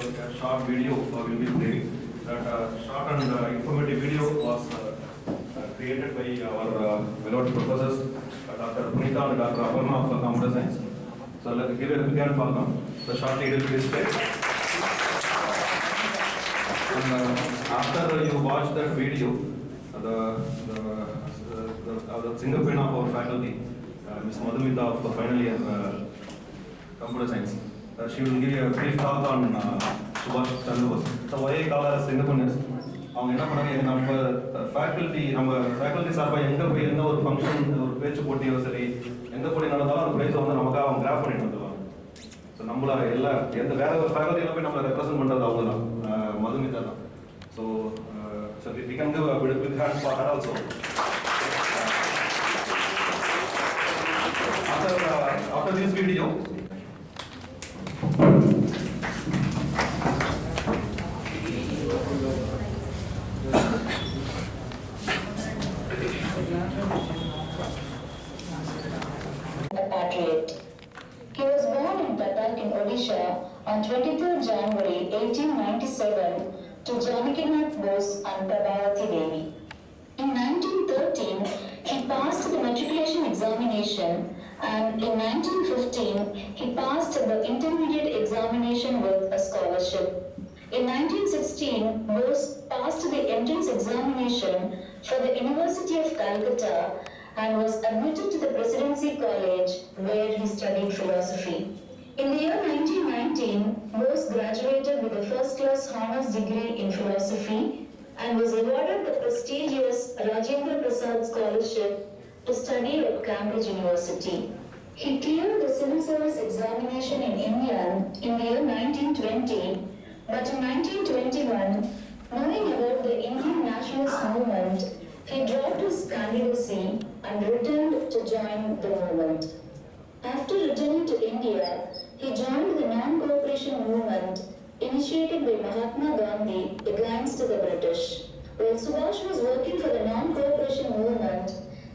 a short video will be playing. That short and informative video was created by our beloved professors, Dr. Punita and Dr. Aparna of Computer Science. So let's give a big hand for them. The short video please play. And after you watch that video, the single pin of our faculty, Ms. Madhumita of the final year Computer Science, she will give a brief talk on Subhash Chandra Bose. So why I call her as single pin is, அவங்க என்ன பண்ணாங்க, நம்ம faculty சார்பாக எங்கே போய் எந்த ஒரு function ஒரு பேச்சு போட்டியோ சரி எந்த போட்டி நடந்தாலும் அந்த ப்ரைஸை வந்து நமக்காக அவங்க கிராப் பண்ணிட்டு வந்துடுவாங்க. ஸோ நம்மள எந்த வேற ஒரு ஃபேக்கல்ட்டியில் போய் நம்மளை ரெப்ரசென்ட் பண்ணுறது அவங்க தான், மதுமிதா தான். So we can give a big hand for her also. After this video, a patriot. He was born in Cuttack in Odisha on 23rd January 1897 to Janakinath Bose and Prabhavati Devi. In 1913, he passed the matriculation examination, and in 1915, he passed the intermediate examination with a scholarship. In 1916, Bose passed the entrance examination for the University of Calcutta and was admitted to the Presidency College, where he studied philosophy. In the year 1919, Bose graduated with a first-class honors degree in philosophy and was awarded the prestigious Rajendra Prasad Scholarship to study at Cambridge University. He cleared the civil service examination in England in the year 1920, but in 1921, knowing about the Indian nationalist movement, he dropped his candidacy and returned to join the movement. After returning to India, he joined the non-cooperation movement initiated by Mahatma Gandhi against the British. While Subhash was working for the non-cooperation movement,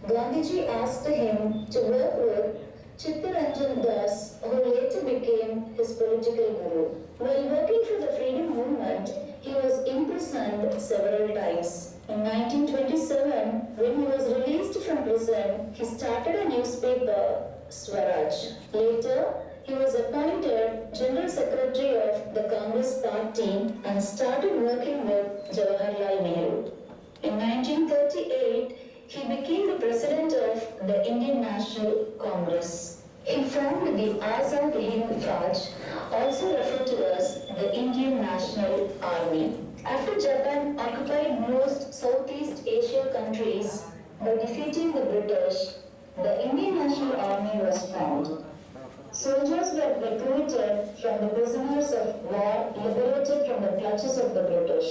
Gandhiji asked him to work with Chittaranjan Das, who later became his political guru. While working for the freedom movement, he was imprisoned several times. In 1927, when he was released from prison, he started a newspaper, Swaraj. Later, he was appointed General Secretary of the Congress Party and started working with Jawaharlal Nehru. In 1938, he became the President of the Indian National Congress. He formed the Azad Hind Fauj, also referred to as the Indian National Army. After Japan occupied most Southeast Asia countries by defeating the British, the Indian National Army was formed. Soldiers were recruited from the prisoners of war liberated from the clutches of the British.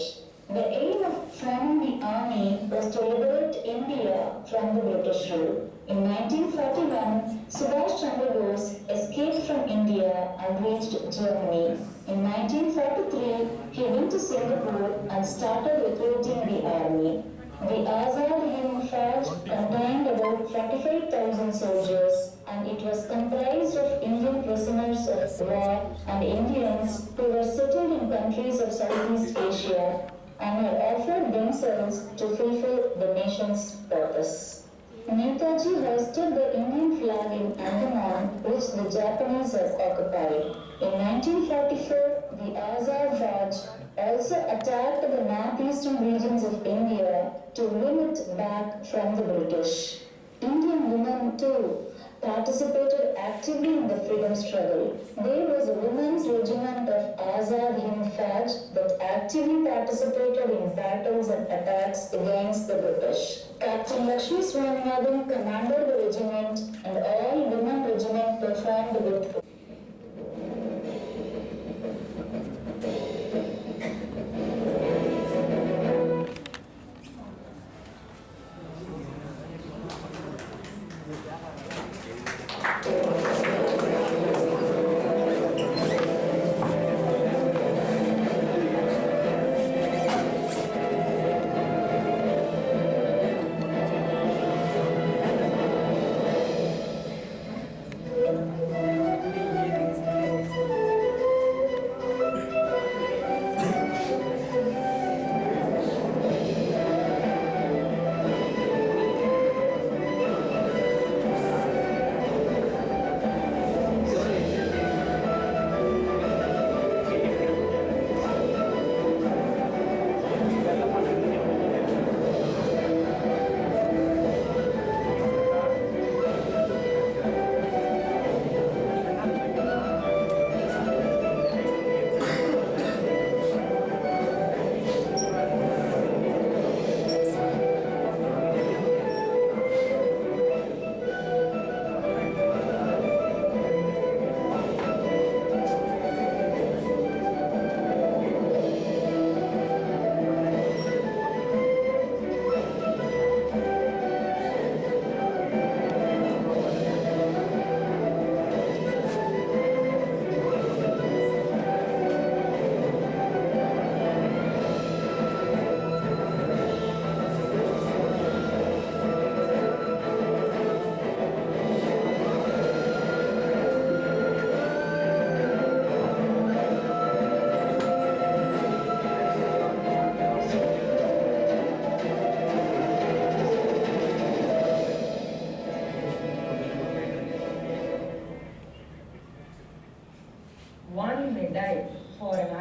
The aim of forming the army was to liberate India from the British rule. In 1941, Subhash Chandra Bose escaped from India and reached Germany. In 1943, he went to Singapore and started recruiting the army. The Azad Hind Fauj contained about 45,000 soldiers, and it was comprised of Indian prisoners of war and Indians who were settled in countries of Southeast Asia and had offered themselves to fulfill the nation's purpose. Netaji hoisted the Indian flag in Andaman, which the Japanese had occupied. In 1944, the Azad Fauj also attacked the northeastern regions of India to win it back from the British. Indian women too participated actively in the freedom struggle. There was a women's regiment of Azad Hind Fauj that actively participated in battles and attacks against the British. Captain Lakshmi Swaminathan commanded the regiment, and all women regiment performed with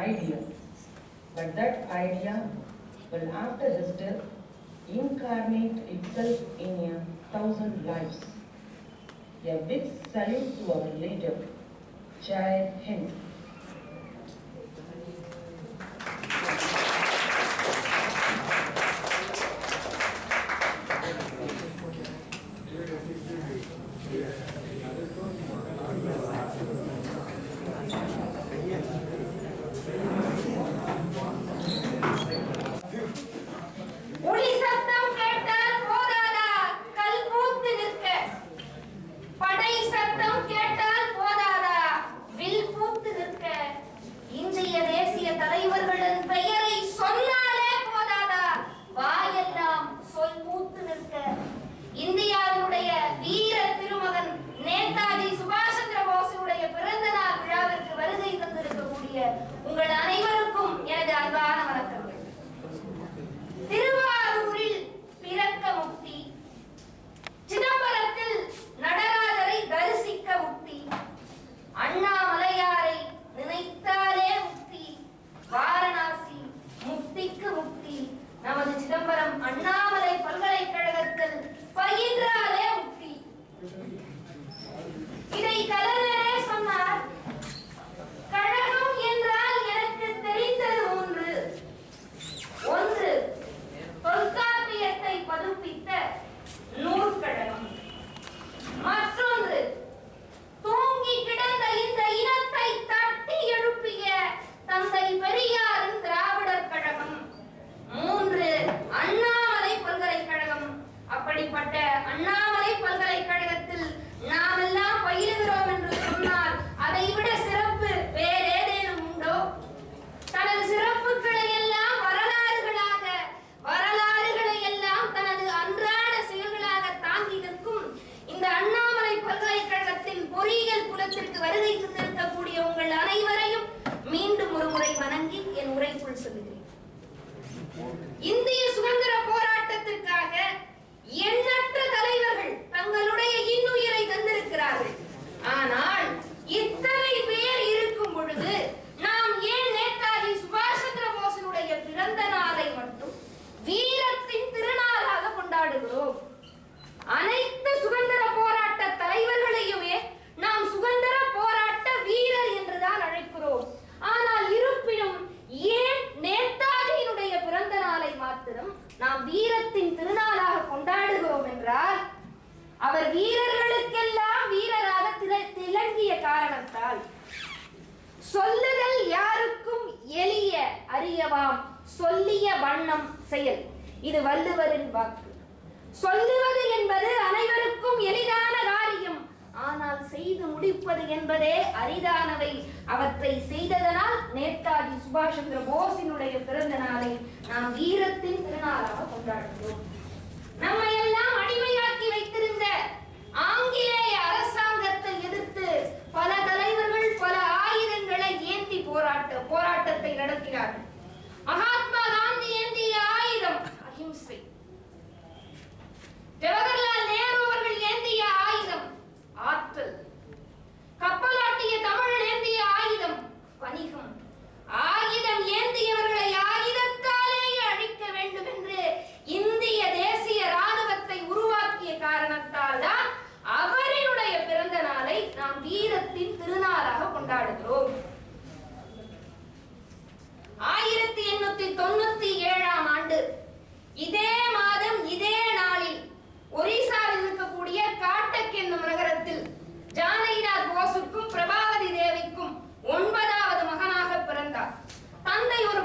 idea, but that idea will after his death incarnate itself in 1,000 lives. A big salute to our leader, Jai Hind. இந்தியாவினுடைய வீர திருமகன் நேதாஜி சுபாஷ் சந்திர போஸுடைய பிறந்த நாள் விழாவிற்கு வருகை தந்திருக்கக்கூடிய உங்கள் அனைவருக்கும் எனது அன்பான வணக்கங்கள். திருவாரூரில் பிறக்க முக்தி, சிதம்பரத்தில் நடராஜரை தரிசிக்க முக்தி, அண்ணாமலையாரை நினைத்தாலே முக்தி, வாரணாசி முக்திக்கு முக்தி, நமது சிதம்பரம் அண்ணாமலை பல்கலைக்கழகத்தில் பயின்றாலே முக்தி. இதை கலைஞரே சொன்னார். கழகம் என்றால் எனக்கு தெரிந்தது மூன்று. ஒன்று, தொல்காப்பியத்தை பதுப்பித்த நூற்கழகம். மற்றொன்று, தூங்கி கிடந்த இந்த இனத்தை தட்டி எழுப்பிய தந்தை பெரியாரின் திராவிடர் கழகம். மூன்று, அண்ணாமலை பல்கலைக்கழகம். அப்படிப்பட்ட அண்ணாமலை பல்கலைக்கழகத்தில் நாம் எல்லாம் பயிலுகிறோம் என்று சொன்னால் அதை விட சிறப்பு வேறு ஏதேனும் உண்டோ? தனது சிறப்புகளை எல்லாம் வரலாறுகளை எல்லாம் தனது அன்றாட செயல்களாக தாங்கி நிற்கும் இந்த அண்ணாமலை பல்கலைக்கழகத்தின் பொறியியல் புலத்திற்கு வருகை தந்திருக்கக்கூடிய உங்கள் அனைவரையும் மீண்டும் ஒரு முறை வணங்கி என் உரைக்குள் சொல்லுகிறேன். இந்திய சுதந்திர போராட்டத்திற்காக எண்ணற்ற தலைவர்கள் தங்களுடைய இன்னுயிரை தந்திருக்கிறார்கள். ஆனால் இத்தனை பேர் இருக்கும் பொழுது நாம் ஏன் நேதாஜி சுபாஷ் சந்திர போஸினுடைய பிறந்த நாளை மட்டும் வீரத்தின் திருநாளாக கொண்டாடுகிறோம்? அனைத்து சுதந்திர போராட்ட தலைவர்களையுமே நாம் சுதந்திர போராட்ட வீரர் என்றுதான் அழைக்கிறோம். ஆனால் இருப்பினும் ஏன் நேதாஜியினுடைய பிறந்த நாளை மாத்திரம் நாம் வீரத்தின் திருநாளாக கொண்டாடுகிறோம் என்றால், அவர் வீரர்களுக்கெல்லாம் வீரராக திளங்கிய காரணத்தால். சொல்லுதல் யாருக்கும் எளிய அறியவாம், சொல்லிய வண்ணம் செயல். இது வள்ளுவரின் வாக்கு. சொல்லுவது என்பது அனைவருக்கும் எளிதான காரியம், ஆனால் செய்து முடிப்பது என்பதே அரிதானவை. அவற்றை செய்ததனால் நேதாஜி சுபாஷ் சந்திர போஸினுடைய பிறந்த நாளை நாம் வீரத்தின் திருநாளாக கொண்டாடுகிறோம். நம்மை எல்லாம் அடிமையாக்கி வைத்திருந்த ஆங்கிலேய அரசாங்கத்தை எதிர்த்து பல தலைவர்கள் பல ஆயுதங்களை ஏந்தி போராட்டத்தை நடத்தினார்கள். மகாத்மா காந்தி ஏந்திய ஆயுதம் அஹிம்சை. ஜவஹர்லால் நேரு அவர்கள் ஏந்திய ஆயுதம் ஆற்றல். கப்பலாட்டிய தமிழ் ஏந்திய ஆயுதம் வணிகம். ஆயுதம் ஏந்தியவர்களை ஆயுதத்தாலேயே அழிக்க வேண்டும் என்று இந்திய தேசிய ராணுவத்தை உருவாக்கிய காரணத்தால் தான் அவரினுடைய பிறந்த நாளை நாம் வீரத்தின் திருநாளாக கொண்டாடுகிறோம். 1897ஆம் ஆண்டு இதே மாதம் இதே நாளில் ஒரிசாவில் இருக்கக்கூடிய காட்டக் என்னும் நகரத்தில் ஜானகிநாத் போஸுக்கும் பிரபாவதி தேவிக்கும் 9வது மகனாக பிறந்தார். தந்தை ஒரு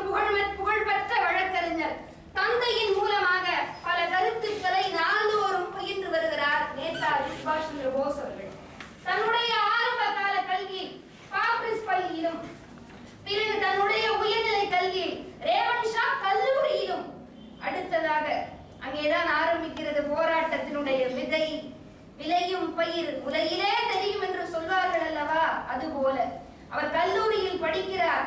புகழ்பெற்ற வழக்கறிஞர். தந்தையின் மூலமாக பல கருத்துக்களை நாள்தோறும் பயின்று வருகிறார் நேதாஜி சுபாஷ் சந்திர போஸ் அவர்கள். தன்னுடைய ஆரம்ப கால கல்வி பாப்ரிஸ் பள்ளியிலும், பிறகு தன்னுடைய உயர்நிலை கல்வி ரேவன்ஷா கல்லூரியிலும், அடுத்ததாக அங்கேதான் ஆரம்பிக்கிறது போராட்டத்தினுடைய விதை. விளையும் பயிர் உலகிலே தெரியும் என்று சொல்வார்கள் அல்லவா, அதுபோல அவர் கல்லூரியில் படிக்கிறார்.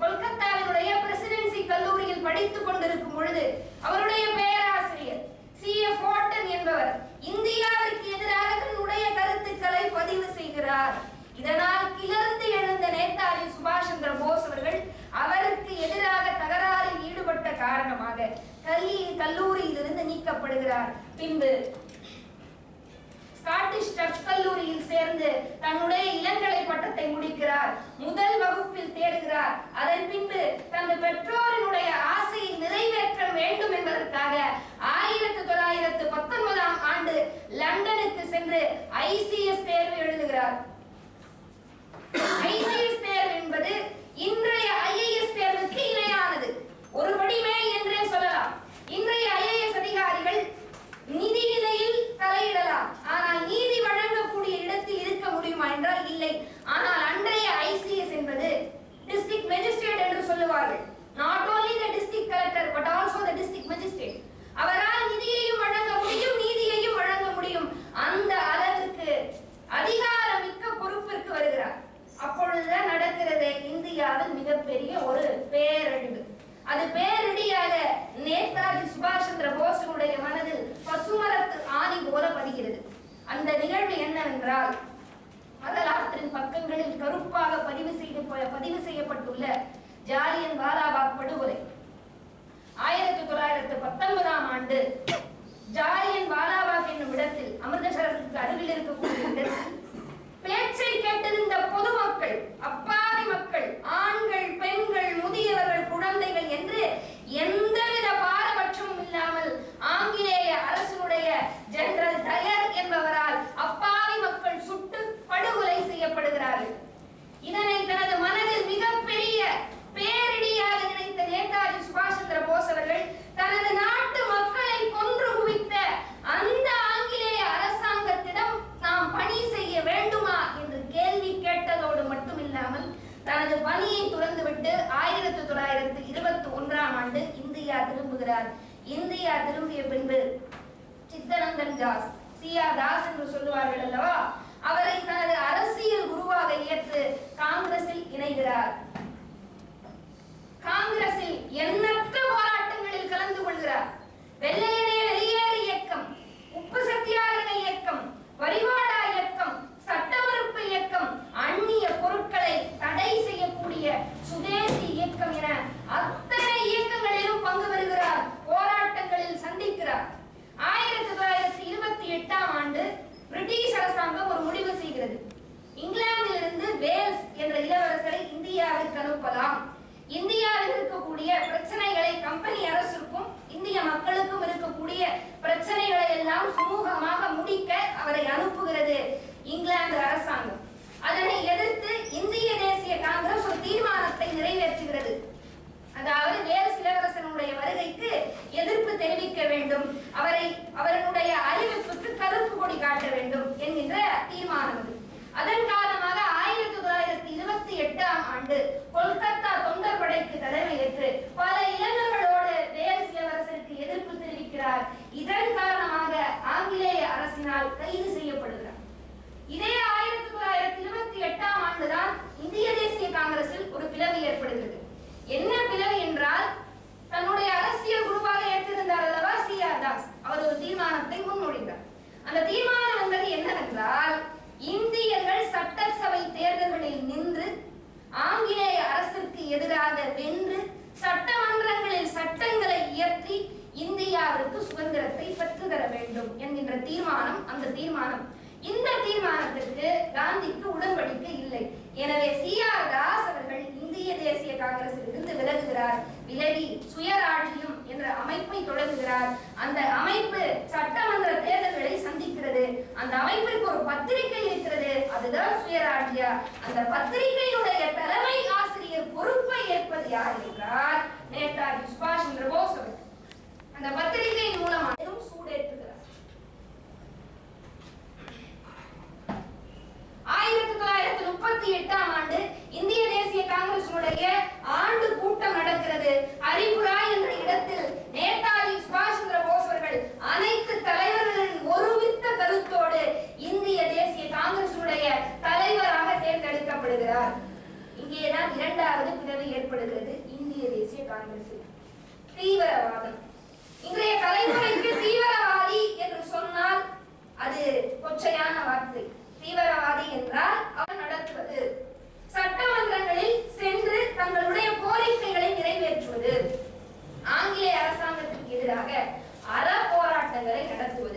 கொல்கத்தாவினுடைய பிரசிடென்சி கல்லூரியில் படித்துக் கொண்டிருக்கும் பொழுது அவருடைய பேராசிரியர் C.F. வாட்டன் என்பவர் இந்தியாவிற்கு எதிராக தன்னுடைய கருத்துக்களை பதிவு செய்கிறார். இதனால் கிளர்ந்து எழுந்த நேதாஜி சுபாஷ் சந்திர போஸ் அவர்கள் அவர் பின்பு ஸ்காட்டிஷ் சர்ச் கல்லூரியில் சேர்ந்து தன்னுடைய இளங்கலை பட்டத்தை முடிக்கிறார். முதல் வகுப்பில் தேடுகிறார். அதன் பின்பு தனது பெற்றோரினுடைய ஆசையை நிறைவேற்ற வேண்டும் என்பதற்காக 1919ஆம் ஆண்டு லண்டனுக்கு சென்று ICS தேர்வு எழுதுகிறார். ICS தேர்வு என்பது இன்றைய IAS தேர்வுக்கு இணையானது, ஒருபடி மேல் என்றே சொல்லலாம். இன்றைய IAS அதிகாரிகள் நிதி நிலையில் தலையிடலாம், ஆனால் நீதி வழங்கக்கூடிய இடத்தில் இருக்க முடியுமா என்றால் இல்லை. ஆனால் அன்றைய ICS என்பது டிஸ்ட்ரிக்ட் மேஜிஸ்ட்ரேட் என்று சொல்லுவார்கள். Not only the district collector but also the district magistrate. அவரால் நிதியையும் வழங்க முடியும், நீதியையும் வழங்க முடியும். அந்த அளவிற்கு அதிகாரமிக்க பொறுப்பிற்கு வருகிறார். அப்பொழுதுதான் நடக்கிறது இந்தியாவில் மிகப்பெரிய ஒரு பேரழிவு. அது பேரிடியாக நேதாஜி சுபாஷ் சந்திர போஸுடைய மனதில் பசுமரத்து ஆணி போல பதிகிறது. அந்த நிகழ்வு என்னவென்றால், வரலாற்றின் பக்கங்களில் கருப்பாக பதிவு செய்யப்பட்டுள்ள ஜாலியன் வாலாபாக் படுகொலை. 1919ஆம் ஆண்டு ஜாலியன் வாலாபாக் என்னும் இடத்தில், அமிர்தசரசுக்கு அருகில் இருக்கக்கூடிய இடத்தில் பேச்சை கேட்டிருந்த பொதுமக்கள், அப்பாவி மக்கள், ஆண்கள், பெண்கள், முதியவர்கள், குழந்தைகள் என்று எந்தவித பாரபட்சமும் இல்லாமல் ஆங்கிலேய அரசுடைய ஜெனரல் டயர் என்பவரால் அப்பாவி மக்கள் சுட்டு படுகொலை செய்யப்படுகிறார்கள். இதனை தனது மனதில் மிகப்பெரிய பேரிடியாக நினைத்த நேதாஜி சுபாஷ் சந்திர போஸ் அவர்கள் தனது நாட்டு மக்களை கொன்று குவித்த அந்த ஆங்கிலேய அரசாங்கத்திடம் நாம் பணி செய்ய வேண்டுமா என்று கேள்வி கேட்டதோடு மட்டுமில்லாமல் தனது பணியை துறந்துவிட்டு 1921ஆம் ஆண்டு இந்தியா திரும்புகிறார். இந்தியா திரும்பிய பின்பு சித்தரஞ்சன் தாஸ், CR தாஸ் என்று சொல்லுவார்கள் அல்லவா, அவரை தனது அரசியல் குருவாக ஏற்று காங்கிரஸில் இணைகிறார். காங்கிரஸில் எண்ணற்ற போராட்டங்களில் கலந்து கொள்கிறார். வெள்ளையனே வெளியேறு இயக்கம், உப்பு சத்தியாகிரக இயக்கம், வரிவாடா இயக்கம், சட்ட மறுப்பு இயக்கம், அந்நிய பொருட்களை தடை செய்யக்கூடிய சுதேசி இயக்கம் என அத்தனை இயக்கங்களிலும் பங்கு பெறுகிறார். போராட்டங்களில் சந்திக்கிறார். 1928ஆம் ஆண்டு பிரிட்டிஷ் அரசாங்கம் ஒரு முடிவு செய்கிறது. இங்கிலாந்திலிருந்து வேல்ஸ் என்ற இளவரசரை இந்தியாவிற்கு அனுப்பலாம். இந்தியாவில் இருக்கக்கூடிய பிரச்சனைகளை, கம்பெனி அரசுக்கும் இந்திய மக்களுக்கும் இருக்கக்கூடிய பிரச்சனைகளை எல்லாம் சுமூகமாக முடிக்க அவரை அனுப்புகிறது இங்கிலாந்து அரசாங்கம். அதனை எதிர்த்து இந்திய தேசிய காங்கிரஸ் ஒரு தீர்மானத்தை நிறைவேற்றுகிறது. அதாவது வேல்ஸ் இளவரசனுடைய வருகைக்கு எதிர்ப்பு தெரிவிக்க வேண்டும், அவருடைய அறிவிப்புக்கு கருப்பு கொடி காட்ட வேண்டும் என்கின்ற தீர்மானம். அதன் காரணமாக 1928ஆம் ஆண்டு கொல்கத்தா தொண்டர் படைக்கு தலைமையேற்று பல இளைஞர்களோடு வேல்ஸ் இளவரசருக்கு எதிர்ப்பு தெரிவிக்கிறார். இதன் காரணமாக ஆங்கிலேய அரசினால் கைது செய்யப்படுகிறார். இதே 1928ஆம் ஆண்டுதான் இந்திய தேசிய காங்கிரஸில் ஒரு பிளவு ஏற்படுகிறது. என்ன பிளவு என்றால், தன்னுடைய அரசியல் குருவாக ஏற்றிருந்தார் அல்லவா CR தாஸ், அவர் ஒரு தீர்மானத்தை முன்மொழிந்தார். அந்த தீர்மானம் என்பது என்னவென்றால், இந்தியர்கள் சட்டசபை தேர்தல்களில் நின்று ஆங்கிலேய அரசிற்கு எதிராக வென்று சட்டமன்றங்களில் சட்டங்களை இயற்றி இந்தியாவிற்கு சுதந்திரத்தை பெற்றுத்தர வேண்டும் என்கின்ற தீர்மானம். அந்த தீர்மானம், இந்த தீர்மானத்திற்கு காந்திக்கு உடன்படிக்கை இல்லை. எனவே CR தாஸ் அவர்கள் இந்திய தேசிய காங்கிரசிலிருந்து விலகுகிறார். விலகி சுயராஜ்யம் என்ற அமைப்பை தொடங்குகிறார். அந்த அமைப்பு சட்டமன்ற தேர்தல்களை சந்திக்கிறது. அந்த அமைப்பிற்கு ஒரு பத்திரிகை இருக்கிறது, அதுதான் சுயராஜ்யா. அந்த பத்திரிகையினுடைய தலைமை ஆசிரியர் பொறுப்பை ஏற்பது யார் என்றால் நேதாஜி சுபாஷ் சந்திர போஸ் அவர்கள். அந்த பத்திரிகையின் மூலமாக சூடேற்றுகிறார். 1938ஆம் ஆண்டு இந்திய தேசிய காங்கிரசினுடைய ஆண்டு கூட்டம் நடக்கிறது. ஹரிபுரா என்ற இடத்தில் நேதாஜி சுபாஷ் சந்திர போஸ் அவர்கள் அனைத்து தலைவர்களின் ஒருமித்த கருத்தோடு இந்திய தேசிய காங்கிரசினுடைய தலைவராக தேர்ந்தெடுக்கப்படுகிறார். இங்கேதான் இரண்டாவது பிளவு ஏற்படுகிறது இந்திய தேசிய காங்கிரசில். தீவிரவாதம். இன்றைய தலைமுறைக்கு தீவிரவாதி என்று சொன்னால் அது கொச்சையான வார்த்தை. தீவிரவாதி என்றால் அவர் நடத்துவது, சட்டமன்றங்களில் சென்று தங்களுடைய கோரிக்கைகளை நிறைவேற்றுவது, ஆங்கிலேய அரசாங்கத்திற்கு எதிராக அற போராட்டங்களை நடத்துவது,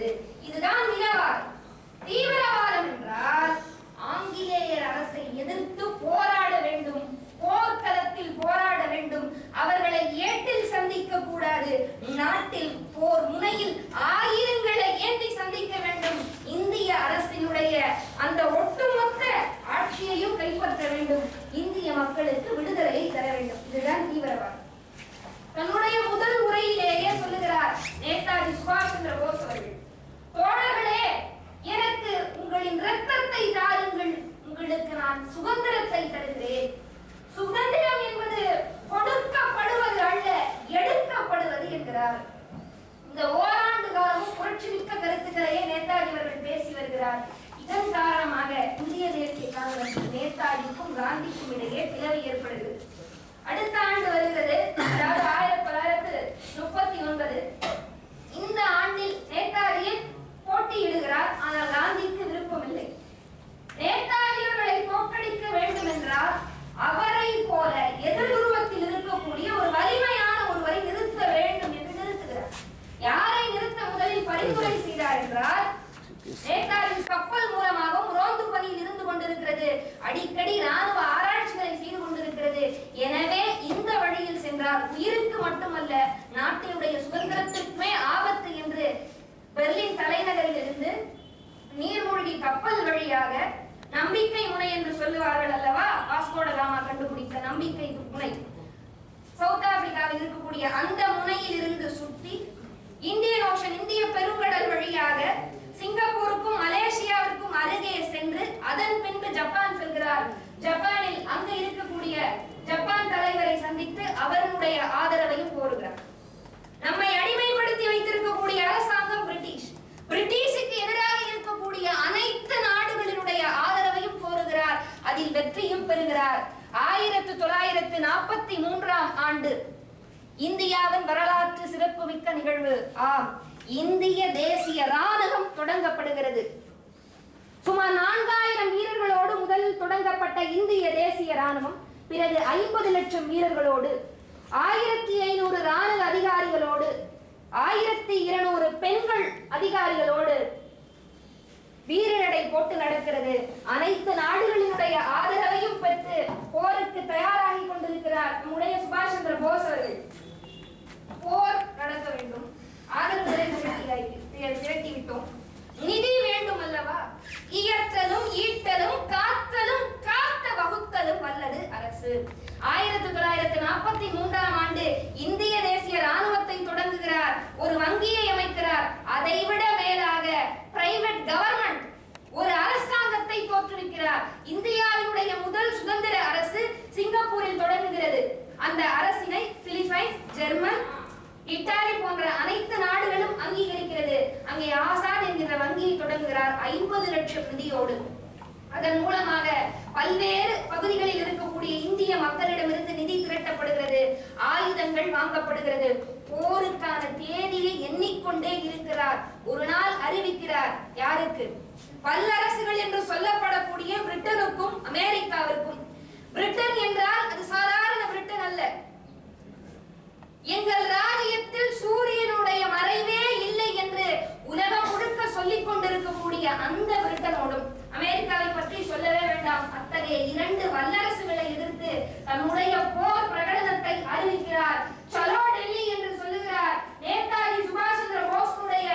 வருகிறார். இதன் காரணமாக இந்திய தேசிய காங்கிரஸ் நேதாஜிக்கும் காந்திக்கும் இடையே பிளவு ஏற்படுகிறது. அடுத்த ஆண்டு வருகிறது, அதாவது 1939. இந்த ஆண்டில் நேதாஜி போட்டியிடுகிறார். ஆனால் காந்திக்கு விருப்பமில்லை. நேதாஜி அவர்களை தோற்கடிக்க வேண்டும் என்றால் அவரை போல எதிர்குருவத்தில் இருக்கக்கூடிய ஒரு வலிமையான ஒருவரை நிறுத்த வேண்டும் என்று நிறுத்துகிறார். யாரை நிறுத்த முதலில் பரிந்துரை செய்தார் என்றால், நேதாஜி கப்பல் மூலமாகவும் ரோந்து பணியில் இருந்து கொண்டிருக்கிறது, அடிக்கடி ராணுவ ஆராய்ச்சிகளை செய்து கொண்டிருக்கிறது. எனவே இந்த வழியில் சென்றால் உயிருக்கு மட்டுமல்ல நாட்டினுடைய சுதந்திரத்திற்குமே ஆபத்து என்று பெர்லின் தலைநகரில் இருந்து நீர்மூழ்கி கப்பல் வழியாக நம்பிக்கை முனை என்று சொல்லுவார்கள் அல்லவா, வாஸ்கோ ட காமா கண்டுபிடித்த நம்பிக்கை முனை, சவுத் ஆப்பிரிக்காவில் இருக்கக்கூடிய அந்த முனையில் இருந்து சுற்றி இந்தியன் ஓஷன், இந்திய பெருங்கடல் வழியாக சிங்கப்பூருக்கும் மலேசியாவிற்கும் அருகே சென்று அதன் பின்பு ஜப்பான் செல்கிறார். ஜப்பானில் அங்கு இருக்கக்கூடிய ஜப்பான் தலைவரை சந்தித்து அவருடைய ஆதரவையும் கோருகிறார். நம்மை அடிமைப்படுத்தி வைத்திருக்கக்கூடிய அரசாங்கம் பிரிட்டிஷுக்கு எதிராக இருக்கக்கூடிய அனைத்து நாடுகளினுடைய ஆதரவையும் கோருகிறார். அதில் வெற்றியும் பெறுகிறார். 1943ஆம் ஆண்டு இந்தியாவின் வரலாற்று சிறப்புமிக்க நிகழ்வு. இந்திய தேசிய ராணுவம் தொடங்கப்படுகிறது. சுமார் 4000 வீரர்களோடு முதலில் தொடங்கப்பட்ட இந்திய தேசிய ராணுவம் பிறகு 50 லட்சம் வீரர்களோடு, 1500 ராணுவ அதிகாரிகளோடு, 1200 பெண்கள் அதிகாரிகளோடு வீரநடை போட்டு நடக்கிறது. அனைத்து நாடுகளினுடைய ஆதரவையும் பெற்று போருக்கு தயாராகி கொண்டிருக்கிறார் நம்முடைய சுபாஷ் சந்திர போஸ் அவர்கள். போர் நடத்த வேண்டும், ஆதரவுகளை திரட்டி விட்டோம், நிதி வேண்டும் அல்லவா, இயற்றலும் ஈட்டலும் காத்தலும் காத்த வகுத்தலும் வல்லது அரசு. 1943ஆம் ஆண்டு இந்திய தேசிய ராணுவத்தை தொடங்குகிறார். ஒரு வங்கியை அமைக்கிறார். அதைவிட மேலாக பிரைவேட் கவர்மெண்ட், ஒரு அரசாங்கத்தை தோற்றுவிக்கிறார். இந்தியாவினுடைய முதல் சுதந்திர அரசு சிங்கப்பூரில் தொடங்குகிறது. அந்த அரசினை பிலிப்பைன்ஸ், ஜெர்மன், இத்தாலி போன்ற அனைத்து நாடுகளும் அங்கீகரிக்கிறது. அங்கே ஆசாத் என்கிற வங்கியை தொடங்குகிறார் 50 லட்சம் நிதியோடு. அதன் மூலமாக பல்வேறு பகுதிகளில் இருக்கக்கூடிய இந்திய மக்களிடமிருந்து நிதி திரட்டப்படுகிறது, ஆயுதங்கள் வாங்கப்படுகிறது. போருக்கான தேதியை எண்ணிக்கொண்டே இருக்கிறார். ஒரு நாள் அறிவிக்கிறார். யாருக்கு? வல்லரசுகள் என்று சொல்லப்படக்கூடிய பிரிட்டனுக்கும் அமெரிக்காவிற்கும். பிரிட்டன் என்றால் அது சாதாரண பிரிட்டன் அல்ல. எங்கள் ராஜ்யத்தில் சூரியனுடைய மறைவே இல்லை என்று உலகம் முழுக்க சொல்லிக் கொண்டிருக்கக்கூடிய அந்த பிரிட்டனோடும், அமெரிக்காவை பற்றி சொல்லவே வேண்டாம், அத்தகைய 2 வல்லரசுகளை எதிர்த்து தன்னுடைய போர் பிரகடனத்தை அறிவிக்கிறார். சலோ டெல்லி என்று சொல்லுகிறார். நேதாஜி சுபாஷ் சந்திர போஸுடைய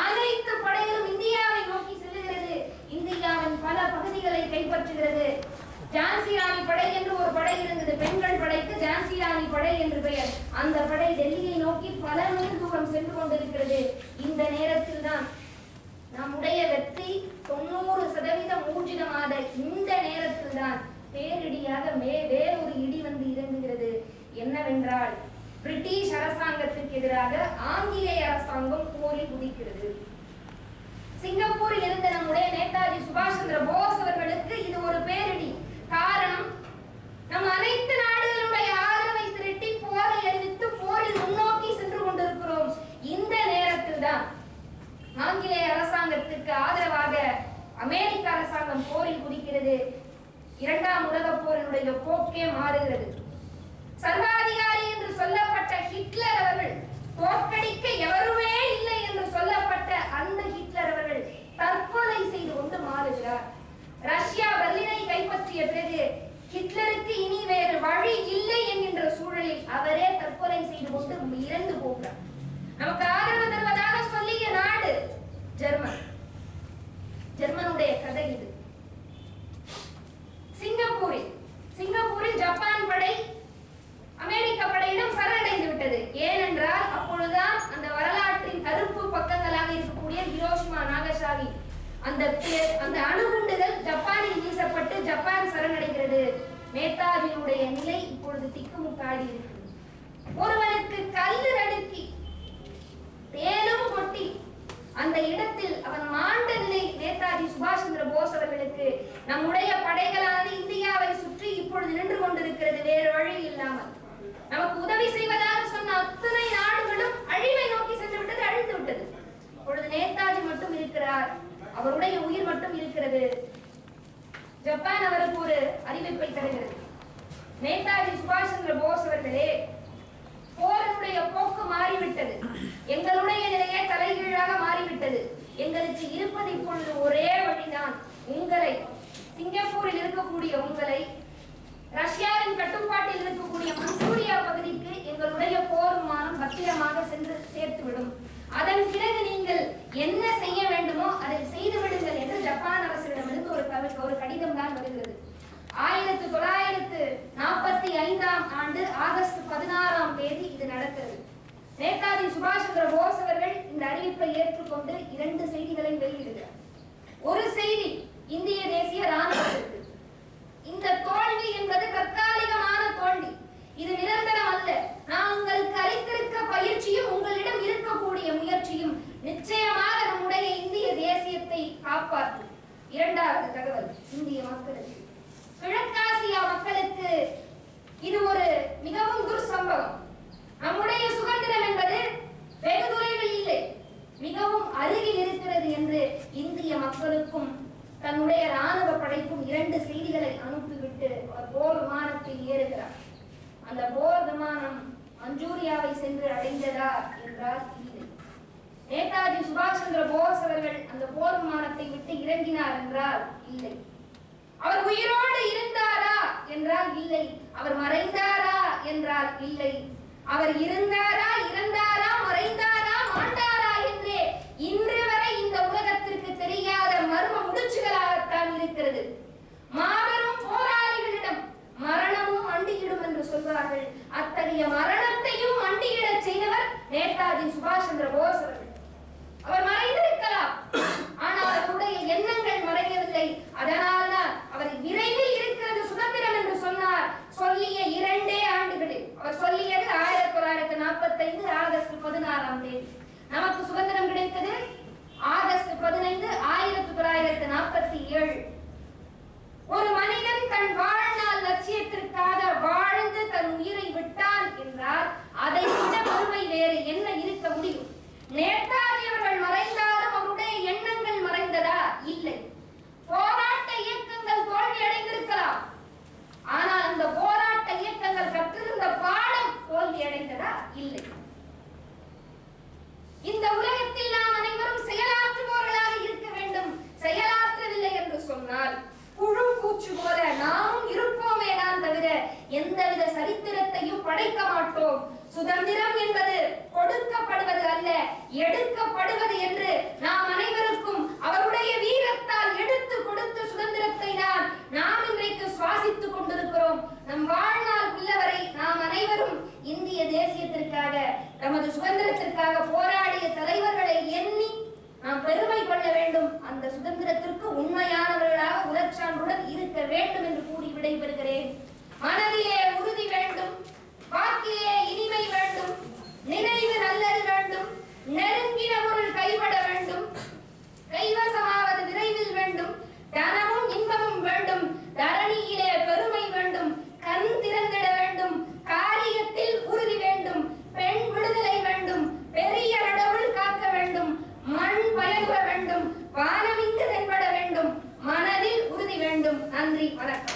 அனைத்து படைகளும் இந்தியாவை நோக்கி செல்லுகிறது. இந்தியாவின் பல பகுதிகளை கைப்பற்றுகிறது. ஜான்சி ராணி படை என்று ஒரு படை இருந்தது. பெண்கள் படைக்கு ஜான்சி ராணி படை என்று பெயர். அந்த படை டெல்லியை நோக்கி பல மைல் தூரம் சென்று கொண்டிருக்கிறது. இந்த நேரத்தில் தான் நம்முடைய வெற்றி 90% ஊர்ஜிதமான இந்த நேரத்தில் தான் பேரிடியாக வேறொரு இடி வந்து இறங்குகிறது. என்னவென்றால், பிரிட்டிஷ் அரசாங்கத்திற்கு எதிராக ஆங்கிலேய அரசாங்கம் போரில் குதிக்கிறது. சிங்கப்பூரில் இருந்த நம்முடைய நேதாஜி சுபாஷ் சந்திர போஸ் அவர்களுக்கு இது ஒரு பேரிடி. காரணம், நம் அனைத்து நாடுகளுடைய ஆதரவை திரட்டி போரை அறிவித்து போரில் முன்னோக்கி சென்று கொண்டிருக்கிறோம். இந்த நேரத்தில் தான் ஆங்கிலேய அரசாங்கத்திற்கு ஆதரவாக அமெரிக்க அரசாங்கம் போரில் குதிக்கிறது. 2ஆம் உலகப் போரினுடைய போக்கே மாறுகிறது. சர்வாதிகாரி என்று சொல்லப்பட்ட ஹிட்லர் அவர்கள், தோற்கடிக்க எவருமே இல்லை என்று சொல்லப்பட்ட அந்த ஹிட்லர் அவர்கள் தற்கொலை செய்து கொண்டு மாறுகிறார். ரஷ்யா பெர்லினை கைப்பற்றிய பிறகு ஹிட்லருக்கு இனி வேறு வழி இல்லை என்கின்ற சூழலில் அவரே தற்கொலை செய்து கொண்டு இறந்து போகிறார். நமக்கு ஆதரவு தருவதாக சொல்லிய நாடு ஜெர்மன். ஜெர்மனுடைய கதை இது. சிங்கப்பூரில் ஜப்பான் படை அமெரிக்க படையிடம் சரணடைந்து விட்டது. ஏனென்றால் அப்பொழுதுதான் அந்த வரலாற்றின் கருப்பு பக்கங்களாக இருக்கக்கூடிய ஹிரோஷிமா, நாகசாகி அந்த அணுகுண்டுகள் ஜப்பானில் வீசப்பட்டு ஜப்பான் சரணடைகிறது. நேதாஜியுடைய நிலை இப்பொழுது திக்குமுக்காடி இருக்கிறது. ஒருவனுக்கு கல்லு அடுக்கி தேலும் கொட்டி அந்த இடத்தில் அவன் மாண்ட நிலை நேதாஜி சுபாஷ் சந்திர போஸ் அவர்களுக்கு நம்முடைய படைகளானது இந்தியாவை சுற்றி இப்பொழுது நின்று கொண்டிருக்கிறது, வேறு வழி இல்லாமல். நமக்கு உதவி செய்வதாக சொன்ன அத்தனை நாடுகளும் அழிவை நோக்கி சென்று விட்டது, அழிந்து விட்டது. இப்பொழுது நேதாஜி மட்டும் இருக்கிறார், அவருடைய உயிர் மட்டும் இருக்கிறது. ஜப்பான் அவருக்கு ஒரு அறிவிப்பை தருகிறது. நேதாஜி சுபாஷ் சந்திர போஸ் அவர்களே, போரினுடைய போக்கு மாறிவிட்டது, எங்களுடைய நிலையே தலைகீழாக மாறிவிட்டது. எங்களுக்கு இருப்பது இப்பொழுது ஒரே வழிதான். உங்களை, சிங்கப்பூரில் இருக்கக்கூடிய உங்களை, ரஷ்யாவின் கட்டுப்பாட்டில் இருக்கக்கூடிய மன்சூரியா பகுதிக்கு எங்களுடைய போர் விமானம் பத்திரமாக சென்று சேர்த்துவிடும். அதன் பிறகு நீங்கள் என்ன செய்ய வேண்டுமோ அதை செய்து விடுங்கள் என்று ஜப்பான் அரசிடமிருந்து ஒரு கடிதம் தான் வருகிறது. 1945 ஆண்டு ஆகஸ்ட் 16 இது நடக்கிறது. நேதாஜி சுபாஷ் சந்திர போஸ் அவர்கள் இந்த அறிவிப்பை ஏற்றுக்கொண்டு 2 செய்திகளை வெளியிடுகிறார். ஒரு செய்தி இந்திய தேசிய ராணுவத்திற்கு, இந்த தோல்வி என்பது தற்காலிகமான தோல்வி, இது நிரந்தரம் அல்ல. நான் உங்களுக்கு அளித்திருக்க பயிற்சியும் உங்களிடம் இருக்கக்கூடிய முயற்சியும் நிச்சயமாக நம்முடைய இந்திய தேசியத்தை காப்பாற்றும். 2வது தகவல் இந்திய மக்களுக்கு, கிழக்காசியா மக்களுக்கு இது ஒரு மிகவும் துர்சம்பவம். நம்முடைய சுதந்திரம் என்பது வெகு தொலைவில் இல்லை, மிகவும் அருகில் இருக்கிறது என்று இந்திய மக்களுக்கும் தன்னுடைய ராணுவ படைக்கும் 2 செய்திகளை அனுப்பிவிட்டு போர் விமானத்தில் ஏறுகிறார். அந்த போர் விமானம் மஞ்சூரியாவை சென்று அடைந்ததா என்றால் இல்லை. நேதாஜி சுபாஷ் சந்திர போஸ் அவர்கள் அந்த போர் விமானத்தை விட்டு இறங்கினார் என்றால் இல்லை. அவர் உயிரோடு இருந்தாரா என்றால் இல்லை. அவர் மறைந்தாரா என்றால் இல்லை. அவர் இருந்தாரா, இறந்தாரா, மறைந்தாரா, மாண்டாரா என்றே இன்று வரை இந்த உலகத்திற்கு தெரியாத மர்ம முடிச்சுகளாகத்தான் இருக்கிறது. மாபெரும் போராளிகளிடம் மரணமும் மண்டியிடும் என்று சொல்வார்கள். அத்தகைய மரணத்தையும் மண்டியிடச் செய்தவர் நேதாஜி சுபாஷ் சந்திர போஸ் அவர்கள். அவர் மறைந்திருக்கலாம், ஆனால் அவருடைய எண்ணங்கள் மறையவில்லை. அதனால்தான் அவர் விரைவில் இருக்கிறது சுதந்திரம் என்று சொன்னார். சொல்லிய 2 ஆண்டுகளில் அவர் சொல்லியது 1945 ஆகஸ்ட் 16 நமக்கு சுதந்திரம் கிடைத்தது ஆகஸ்ட் 15 1947. ஒரு மனிதன் தன் வாழ்நாள் லட்சியத்திற்காக வாழ்ந்து தன் உயிரை விட்டான் என்றால் அதை விட மறுமை வேறு என்ன இருக்க முடியும்? நேதாஜி அவர்கள் மறைந்தாலும் அவருடைய எண்ணங்கள் மறைந்ததா? இல்லை. போராட்ட இயக்கங்கள் தோல்வி அடைந்திருக்கலாம், ஆனால் அந்த போராட்ட இயக்கங்கள் கற்றிருந்த பாடம் தோல்வி அடைந்ததா? இல்லை. இந்த உலகத்தில் நாம் அனைவரும் செயலாற்றுபவர்களாக இருக்க வேண்டும். செயலாற்றவில்லை என்று சொன்னால் புழு பூச்சி போல நாமும் இருப்போமே தான் தவிர எந்தவித சரித்திரத்தையும் படைக்க மாட்டோம். சுதந்திரம் என்பது கொடுக்கப்படுவது அல்ல, எடுக்கப்படுவது என்று நாம் அனைவருக்கும் அவருடைய வீரத்தால் எடுத்து கொடுத்த சுதந்திரத்தை தான் நாம் இன்றைக்கு சுவாசித்துக் கொண்டிருக்கிறோம். நம் வாழ்நாள் உள்ளவரை நாம் அனைவரும் இந்திய தேசியத்திற்காக, நமது சுதந்திரத்திற்காக போராடிய தலைவர்களை எண்ணி நாம் பெருமை கொள்ள வேண்டும். அந்த சுதந்திரத்திற்கு உண்மையானவர்களாக உலச்சான்றுடன் இருக்க வேண்டும் என்று கூறி விடைபெறுகிறேன். மனதிலே உறுதி வேண்டும், வாக்கிலே இனிமை வேண்டும், நினைவு நல்லது வேண்டும், நெருங்கின பொருள் கைவிட வேண்டும், கைவசமாவது விரைவில் வேண்டும், தனமும் இன்பமும் வேண்டும், தரணியிலே பெருமை வேண்டும், கண் திறந்திட வேண்டும், காரியத்தில் உறுதி வேண்டும், பெண் விடுதலை வேண்டும், பெரிய கடவுள் காக்க வேண்டும், மண் பயனுற வேண்டும், வானமிங்கு தென்பட வேண்டும், மனதில் உறுதி வேண்டும். நன்றி, வணக்கம்.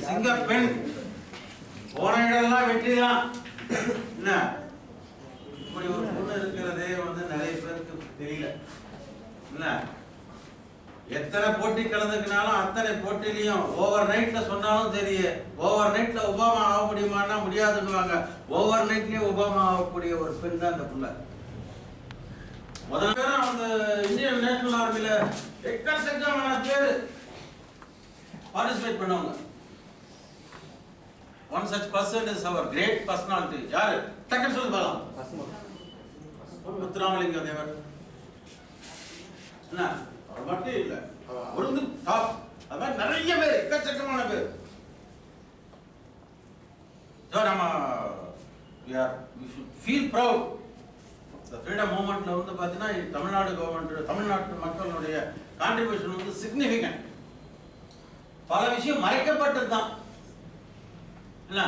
சிங்க பெண் போன இடம்லாம் வெற்றிதான். என்ன இப்படி ஒரு பொண்ணு இருக்கிறதே நிறைய பேருக்கு தெரியல. என்ன எத்தனை போட்டி கலந்துக்கினாலும் அத்தனை போட்டிலையும் ஓவர் நைட்ல சொன்னாலும் தெரியும், ஓவர் நைட்ல ஒபாமா ஆக முடியுமான்னா முடியாதுன்னுவாங்க. ஓவர் நைட்லயே ஒபாமா ஆகக்கூடிய ஒரு பெண் தான் இந்த பிள்ளை. முதல் பேரும் அந்த இந்தியன் நேஷனல் ஆர்மில எக்கச்சக்கமான பேர் பார்ட்டிசிபேட் பண்ணவங்க. One such person is our great personality. யாரு டக்கன் சொல்லி பாலாம் முத்துராமலிங்க தேவர். என்ன அவர் மட்டும் இல்ல, அவர் டாப் அது மாதிரி நிறைய பேர், எக்கச்சக்கமான பேர். ஸோ நம்ம we should feel proud. இந்த ஃப்ரீடம் மூவ்மெண்ட்ல வந்து பார்த்தீங்கன்னா தமிழ்நாடு கவர்மெண்ட், தமிழ்நாட்டு மக்களுடைய கான்ட்ரிபியூஷன் வந்து சிக்னிஃபிகன்ட். பல விஷயம் மறைக்கப்பட்டது தான். என்ன,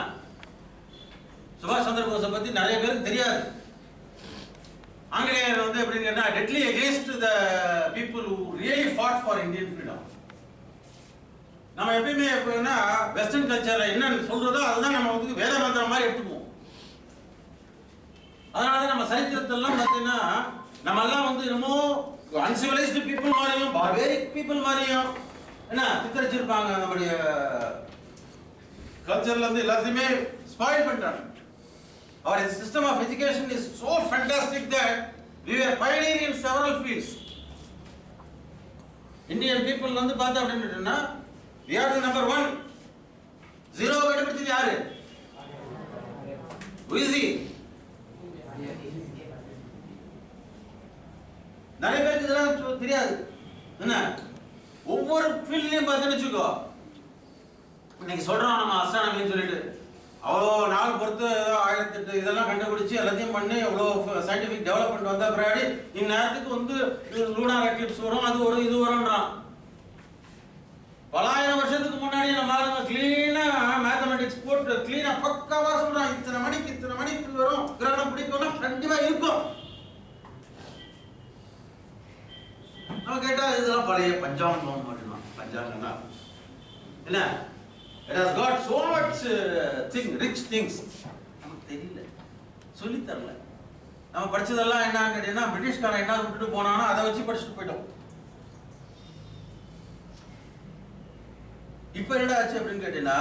சுபாஷ் சந்திர போஸை பத்தி நிறைய பேருக்கு தெரியாது. ஆங்கிலேயர் வந்து எப்படின்னு கேட்டா deadly against the people who really ஃபாட் for Indian freedom. நம்ம எப்பயுமே எப்படின்னா வெஸ்டர்ன் கல்ச்சர்ல என்ன சொல்றதோ அதுதான் நம்ம வந்து வேத மந்திரம் மாதிரி எடுத்துக்குவோம். அதனால நம்ம சரித்திரத்தெல்லாம் பார்த்தீங்கன்னா நம்ம எல்லாம் வந்து என்னமோ அன்சிவிலைஸ்டு பீப்புள் மாதிரியும் பார்பேரிக் பீப்புள் மாதிரியும் என்ன சித்தரிச்சிருப்பாங்க. நம்முடைய கல்ச்சர்ல இருந்து எல்லாத்தையுமே ஸ்பாயில் பண்றாங்க. Our system of education is so fantastic that we were pioneering in several fields. Indian people வந்து பார்த்தா அப்படின்னா we are the number 1. 0 கண்டுபிடிச்சது யாரு? Easy. நிறைய பேருக்கு இதெல்லாம் தெரியாது. என்ன, ஒவ்வொரு ஃபீல்ட்லயும் பார்த்தீங்கன்னு வச்சுக்கோ, இன்னைக்கு சொல்றோம் நம்ம அஸ்ட்ரானமின்னு சொல்லிட்டு அவ்வளோ நாள் பொறுத்து 1008 இதெல்லாம் கண்டுபிடிச்சு எல்லாத்தையும் பண்ணி அவ்வளோ சயின்டிஃபிக் டெவலப்மெண்ட் வந்த பின்னாடி இந்நேரத்துக்கு வந்து லூனார் எக்லிப்ஸ் வரும், அது வரும், இது வரும்ன்றான். பலாயிரம் வருஷத்துக்கு முன்னாடி நம்ம ஆளுங்க கிளீனா மேத்தமெட்டிக்ஸ் போட்டு கிளீனா பக்காவா சொல்றான். இத்தனை மணிக்கு வரும், கிரகணம் பிடிக்கும், கண்டிப்பா இருக்கும். நம்ம கேட்டா இதெல்லாம் பழைய பஞ்சாங்கம் மட்டும்தான். பஞ்சாங்கம்னா என்ன, it has got so much rich things. நமக்கு தெரியல, சொல்லி தரல. நம்ம படிச்சதெல்லாம் என்னன்னு கேட்டீங்கன்னா பிரிட்டிஷ்காரன் என்ன விட்டுட்டு போனானோ அதை வச்சு படிச்சுட்டு போயிட்டோம். இப்போ என்ன ஆச்சு அப்படின்னு கேட்டீங்கன்னா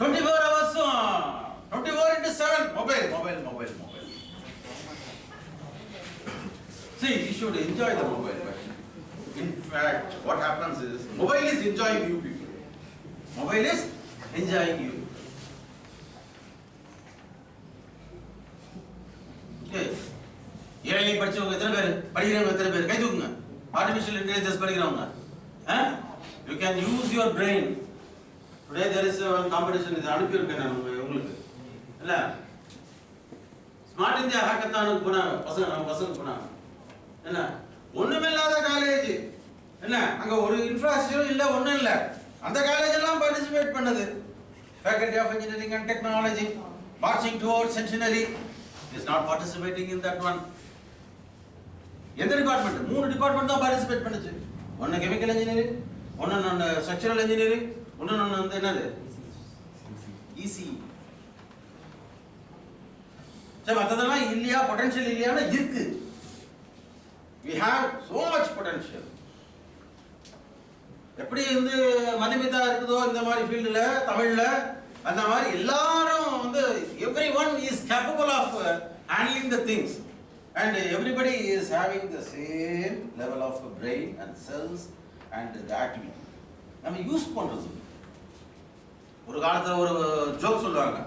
24 hours 24/7 mobile. See, you should enjoy the mobile. In fact, what happens is mobile is enjoying you people. Mobile is enjoying you. Okay. AI படிச்சவங்க எத்தனை பேர், படிக்கிறவங்க எத்தனை பேர் கை தூக்குங்க. ஆர்டிஃபிஷியல் இன்டெலிஜென்ஸ் படிக்கிறவங்க. You can use your brain. Today there is a competition. இது அனுப்பி இருக்கேன் நான் உங்களுக்கு. இல்ல, ஸ்மார்ட் இந்தியா ஹேக்கத்தானுக்கு போனாங்க பசங்க போனாங்க. என்ன, ஒண்ணுமில்லாத காலேஜ், என்ன அங்க ஒரு இன்ஃப்ராஸ்ட்ரக்சர் இல்ல, ஒண்ணும் இல்ல. அந்த காலேஜ் எல்லாம் பார்ட்டிசிபேட் பண்ணது. Faculty of Engineering and Technology marching towards centenary is not participating in that one. எந்த டிபார்ட்மெண்ட்? 3 டிபார்ட்மெண்ட் தான் பார்ட்டிசிபேட் பண்ணுச்சு. ஒன்னு கெமிக்கல் இன்ஜினியரிங், ஒன்னு ஸ்ட்ரக்சரல் இன்ஜினியரிங், ஒன்னு வந்து என்னது இசி. சரி, மற்றதெல்லாம் இல்லையா, பொட்டன்ஷியல் இல்லையானா இருக்கு. We have so much potential. எப்படி வந்து மதிமிதா இருக்குதோ இந்த மாதிரி ஃபீல்டுல தமிழ்ல, அந்த மாதிரி எல்லாரும் வந்து everyone is capable of handling the things and everybody is having the same level of brain and cells and the activity. நம்ம யூஸ் பண்றது. ஒரு காலத்துல ஒரு ஜோக் சொல்லுவாங்க,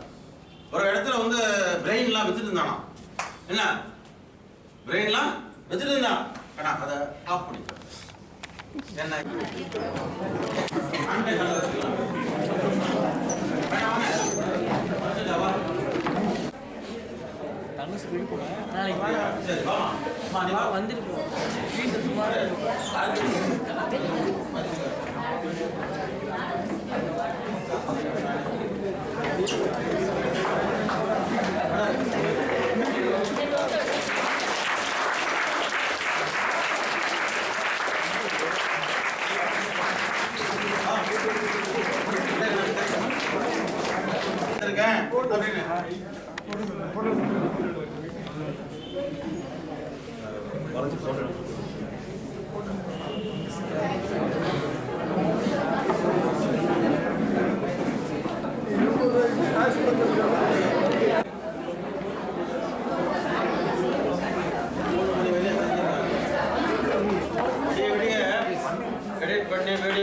ஒரு இடத்துல வந்து பிரெயின்லாம் வித்துட்டு இருந்தானா. என்ன, பிரெயின்லாம் வித்துட்டு இருந்தான், ஆனா அதை ஆஃப் பண்ணிட்டான். என்ன பண்ணி